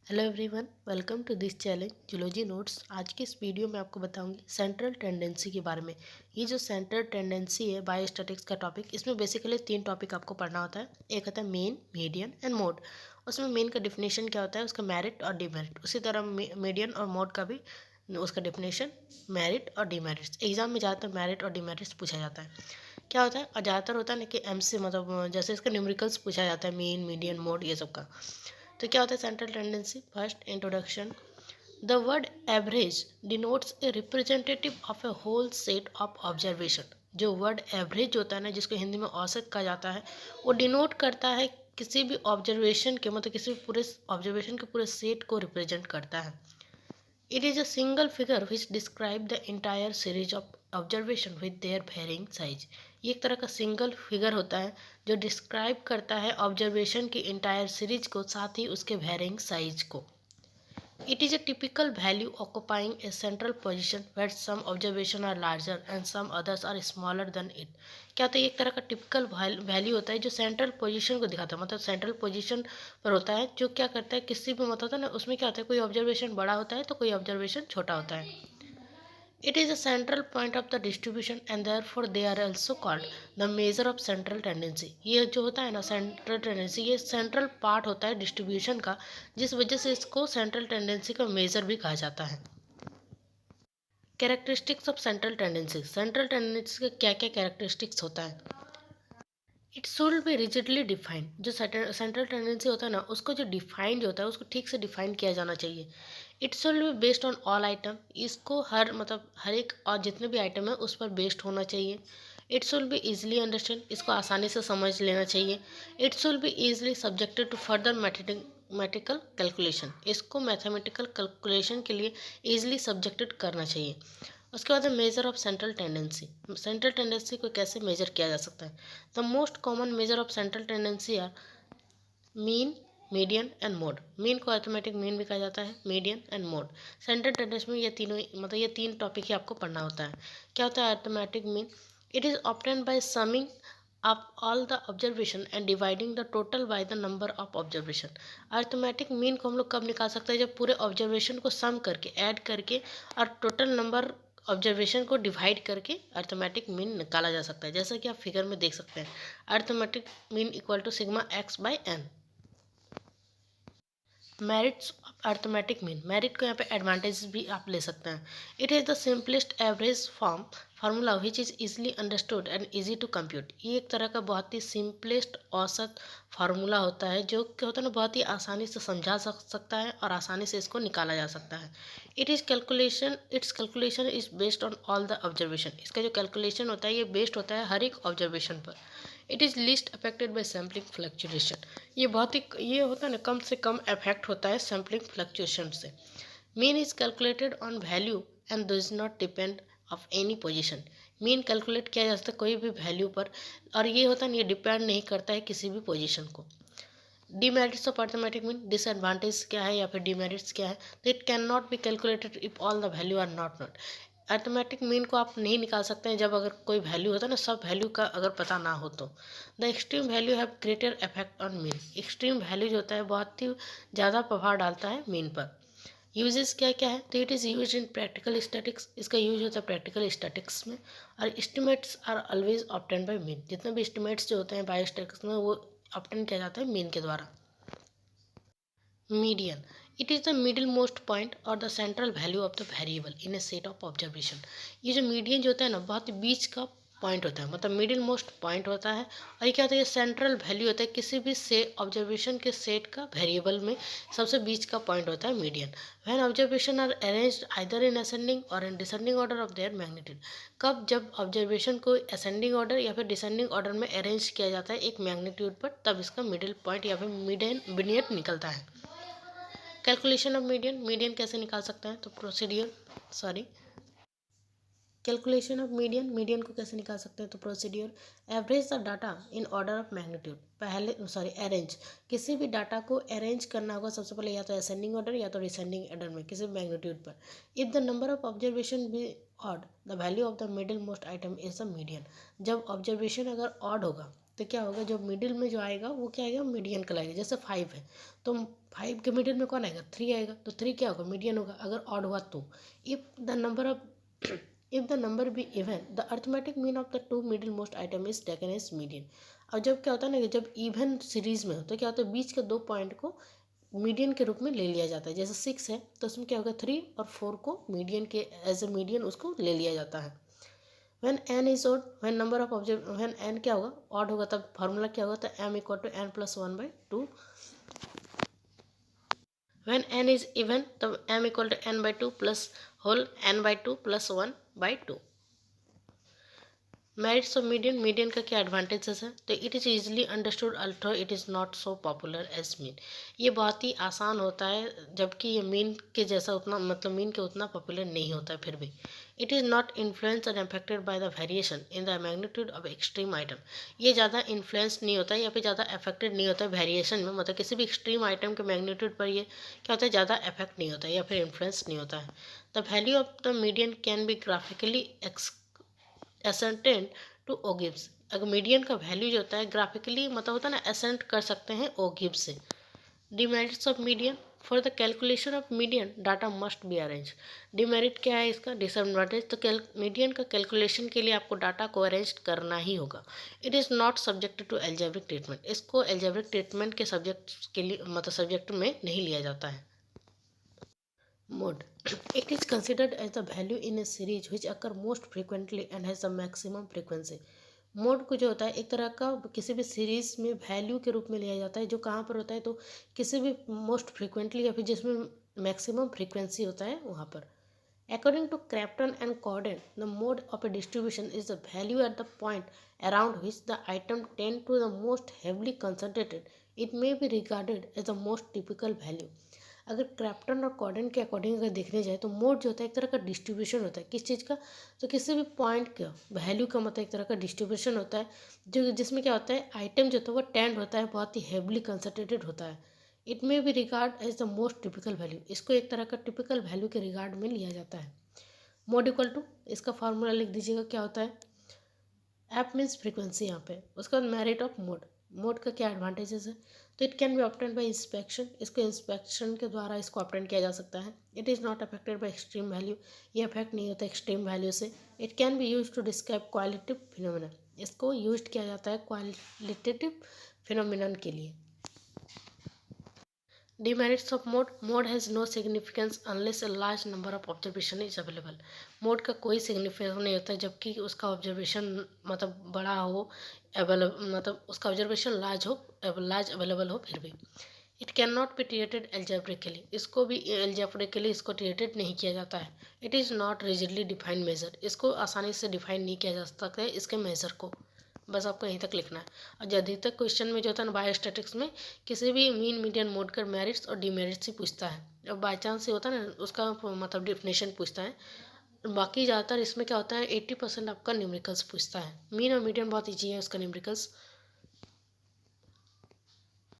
Hello everyone, welcome to this challenge zoology notes. आज के इस वीडियो में आपको बताऊंगी सेंट्रल टेंडेंसी के बारे में। ये जो सेंट्रल टेंडेंसी है बायोस्टैटिक्स का टॉपिक, इसमें बेसिकली 3 टॉपिक आपको पढ़ना होता है। एक होता है मेन, मीडियन एंड मोड। उसमें मेन का डिफिनेशन क्या होता है, उसका मेरिट और डिमेरिट। उसी तरह मीडियन और मोड का भी उसका डिफिनेशन, मेरिट और डिमेरिट्स। एग्जाम में ज़्यादातर मेरिट और डिमेरिट्स पूछा जाता है। क्या होता है, और ज़्यादातर होता है ना कि एम से मतलब जैसे इसका न्यूमेरिकल्स पूछा जाता है, मेन, मीडियन, मोड, ये सब का। तो क्या होता है central tendency? First introduction. The word average denotes a representative of a whole set of observation. जो वर्ड एवरेज होता है ना, जिसको हिंदी में औसत कहा जाता है, वो डिनोट करता है किसी भी ऑब्जर्वेशन के, मतलब किसी भी पूरे ऑब्जर्वेशन के पूरे सेट को रिप्रेजेंट करता है। It is a single figure which describe the entire series of observation with their varying size। ये एक तरह का सिंगल फिगर होता है जो डिस्क्राइब करता है ऑब्जर्वेशन की इंटायर सीरीज को, साथ ही उसके वेरिंग साइज को। It is a typical value occupying a central position where some observation are larger and some others are smaller than it। क्या होता है, एक तरह का टिपिकल वैल्यू होता है जो सेंट्रल पोजीशन को दिखाता है, मतलब सेंट्रल पोजीशन पर होता है, जो क्या करता है किसी भी मतलब होता है ना, उसमें क्या होता है, कोई ऑब्जर्वेशन बड़ा होता है तो कोई ऑब्जर्वेशन छोटा होता है। It is a central point of the distribution and therefore they are also called the measure of central tendency। ये जो होता है ना सेंट्रल टेंडेंसी, ये सेंट्रल पार्ट होता है डिस्ट्रीब्यूशन का, जिस वजह से इसको सेंट्रल टेंडेंसी का मेजर भी कहा जाता है। Characteristics of central tendency. Central tendency का क्या क्या कैरेक्टरिस्टिक्स होता है? It should B rigidly defined. जो सेंट्रल टेंडेंसी होता है ना, उसको जो डिफाइंड होता है उसको ठीक से डिफाइन किया जाना चाहिए। It should be based on all item. इसको हर मतलब हर एक और जितने भी आइटम है उस पर बेस्ड होना चाहिए। It should be easily understand. इसको आसानी से समझ लेना चाहिए। It should be easily subjected to further mathematical calculation. इसको मैथमेटिकल कैलकुलेशन के लिए इजिली सब्जेक्टेड करना चाहिए। उसके बाद है measure of central tendency. Central tendency को कैसे मेजर किया जा सकता है? The most common measure of central tendency are mean, median and mode. Mean को अर्थमेटिक मीन भी कहा जाता है, median and mode. Central tendency में ये तीनों मतलब ये 3 टॉपिक ही आपको पढ़ना होता है। क्या होता है arithmetic mean? It is obtained by summing up all the observation and dividing the total by the number of observation. Arithmetic mean को हम लोग कब निकाल सकते हैं? जब पूरे ऑब्जर्वेशन को सम करके, ऐड करके और टोटल नंबर ऑब्जर्वेशन को डिवाइड करके अर्थमेटिक मीन निकाला जा सकता है, जैसा कि आप फिगर में देख सकते हैं। Arithmetic mean equal to sigma x by n. Merits of arithmetic mean. Merit को यहाँ पे एडवांटेज भी आप ले सकते हैं। It is the simplest average formula which is easily understood and easy to compute. ये एक तरह का बहुत ही सिंपलेस्ट औसत फार्मूला होता है, जो क्या होता है ना, बहुत ही आसानी से समझा सकता है और आसानी से इसको निकाला जा सकता है। It's calculation is based on all the observation. इसका जो कैलकुलेशन होता है ये बेस्ड होता है हर एक ऑब्जर्वेशन पर। It is least affected by sampling fluctuation. ये बहुत ही ये होता है ना, कम से कम इफेक्ट होता है सैम्पलिंग फ्लक्चुएशन से। Mean is calculated on value and does not depend of any position. Mean calculate किया जा सकता है कोई भी वैल्यू पर, और ये होता है ये डिपेंड नहीं करता है किसी भी पोजीशन को। Demerits of arithmetic mean. Disadvantage क्या है या फिर डिमेरिट्स क्या है? तो it can not be calculated if all the value are not known. Arithmetic mean को आप नहीं निकाल सकते हैं जब अगर कोई वैल्यू होता है ना, सब वैल्यू का अगर पता ना हो तो। The extreme value have greater effect on mean. Extreme value जो होता है बहुत ही ज़्यादा प्रभाव डालता है मीन पर। यूजेस क्या क्या है? तो it is use in practical statistics. इसका यूज होता है प्रैक्टिकल स्टैटिक्स में। और estimates are always obtain by mean. जितने भी एस्टिमेट्स जो होते हैं बायोस्टैटिक्स में, वो ऑब्टेन किया जाता है मीन के द्वारा। Median. It is the middle most point और the central value of the variable in a set of observation. ये जो मीडियन जो होता है ना, बहुत ही बीच का पॉइंट होता है, मतलब मिडिल मोस्ट पॉइंट होता है। और ये क्या होता है, ये सेंट्रल वैल्यू होता है किसी भी से ऑब्जर्वेशन के सेट का वेरिएबल में सबसे बीच का पॉइंट होता है median. When observation are arranged either in ascending और in descending order of their magnitude. कब? जब ऑब्जर्वेशन को असेंडिंग ऑर्डर या फिर डिसेंडिंग ऑर्डर में अरेंज किया जाता है एक मैग्नीट्यूड पर, तब इसका मिडिल पॉइंट या फिर मीडियन विनियट निकलता है। Calculation of median. मीडियन कैसे निकाल सकते हैं? तो कैलकुलेशन ऑफ मीडियन। मीडियन को कैसे निकाल सकते हैं? तो procedure. Average the data in order of magnitude. Arrange. किसी भी डाटा को अरेंज करना होगा सबसे पहले या तो असेंडिंग ऑर्डर या तो डिसेंडिंग ऑर्डर में, किसी भी मैग्नीट्यूड पर। If the number of observation be odd, the value of the middle most item is the median. जब ऑब्जर्वेशन अगर ऑड होगा तो क्या होगा, जो मिडिल में जो आएगा वो क्या आएगा, मीडियन कहलाएगा। जैसे 5 है तो 5 के मिडिल में कौन आएगा, 3 आएगा, तो 3 क्या होगा, मीडियन होगा। अगर ऑड हुआ तो if the number of if the number be even the arithmetic mean of the two middle most item is taken as median. और जब क्या होता है ना कि जब इवन सीरीज में हो तो क्या होता है, बीच के 2 पॉइंट को मीडियन के रूप में ले लिया जाता है। जैसे 6 है तो उसमें क्या होगा, 3 और 4 को मीडियन के एज ए मीडियन उसको ले लिया जाता है। when n is odd, when number of when n क्या होगा, odd होगा, तब फार्मूला क्या होगा, तो m equal to n plus 1/2। when n is even तब m equal to n/2 plus whole n/2 plus 1/2। Merits of median, median का क्या एडवांटेजेस है, तो it is easily understood although it is not so popular as mean. ये बहुत ही आसान होता है, जबकि ये मीन के जैसा उतना मतलब मीन के उतना पॉपुलर नहीं होता है फिर भी। It is not influence and affected by the variation in the magnitude of extreme item. ये ज़्यादा इन्फ्लुएंस नहीं होता है या फिर ज़्यादा अफेक्टेड नहीं होता है वेरिएशन में, मतलब किसी भी एक्सट्रीम आइटम के मैग्नीट्यूड पर ये क्या होता है, ज़्यादा अफेक्ट नहीं होता है या फिर इन्फ्लुएंस नहीं होता है। The value of the median can be graphically ascertained to ogives. अगर मीडियन का वैल्यू जो होता है ग्राफिकली मतलब होता है ना, एसेंट कर सकते हैं ओ गिब्स से। Demerits of median, for the calculation of median data must be arrange. Demerit क्या है इसका, डिसएडवांटेज, तो मीडियन का कैलकुलेशन के लिए आपको डाटा को अरेंज करना ही होगा। It is not subject to algebraic treatment, इसको एल्जेब्रिक ट्रीटमेंट के सब्जेक्ट के लिए मतलब सब्जेक्ट में नहीं लिया जाता है। Mode. It is considered as the value in a series which occur most frequently and has the maximum frequency. Mode को जो होता है एक तरह का किसी भी सीरीज में वैल्यू के रूप में लिया जाता है, जो कहाँ पर होता है, तो किसी भी मोस्ट फ्रिक्वेंटली या फिर जिसमें मैक्सिमम फ्रीक्वेंसी होता है वहाँ पर। According to Crafton and Corden, the mode of a distribution is the value at the point around which the item tend to the most heavily concentrated. It may be regarded as the most typical value. अगर क्रैप्टन और कॉर्डन के according अगर देखने जाए तो mode जो होता है एक तरह का डिस्ट्रीब्यूशन होता है, किस चीज़ का, तो किसी भी पॉइंट का वैल्यू का मतलब एक तरह का डिस्ट्रीब्यूशन होता है, जो जिसमें क्या होता है, आइटम जो होता है वो टेंड होता है, बहुत ही हेवली कंसनट्रेटेड होता है। It may be regard as the most typical value, इसको एक तरह का टिपिकल वैल्यू के रिगार्ड में लिया जाता है। मोड इक्वल टू, इसका फार्मूला लिख दीजिएगा, क्या होता है, एप मीन्स फ्रीक्वेंसी यहाँ पे, उसके बाद मेरिट ऑफ मोड। मोड का क्या एडवांटेजेस है, तो it can be obtain by inspection, इसको इंस्पेक्शन के द्वारा इसको ऑब्टेन किया जा सकता है। It is not affected by extreme value, ये अफेक्ट नहीं होता एक्सट्रीम वैल्यू से। It can be use to describe qualitative phenomena, इसको यूज किया जाता है क्वालिटेटिव फिनोमिनन के लिए। Demerits of mode, mode has no significance unless a large number of observation is available. Mode का कोई सिग्निफिकेंस नहीं होता जबकि उसका ऑब्जर्वेशन मतलब बड़ा हो, अवेलेबल मतलब उसका ऑब्जर्वेशन लार्ज अवेलेबल हो फिर भी। It can not be treated algebraically, इसको भी एल्जेब्रिकली इसको ट्रीटेड नहीं किया जाता है। It is not rigidly defined measure, इसको आसानी से डिफाइन नहीं किया जा सकता है इसके मेजर को, बस आपको यहीं तक लिखना है। और अधिकतर क्वेश्चन में जो होता है ना बायोस्टैटिक्स में किसी भी मीन मीडियन मोड का मेरिट्स और डीमेरिट्स ही पूछता है, और बाई चांस से होता है ना उसका मतलब डिफिनेशन पूछता है। बाकी ज़्यादातर इसमें क्या होता है 80% आपका न्यूमेरिकल्स पूछता है। मीन और मीडियन बहुत ईजी है उसका न्यूमेरिकल्स।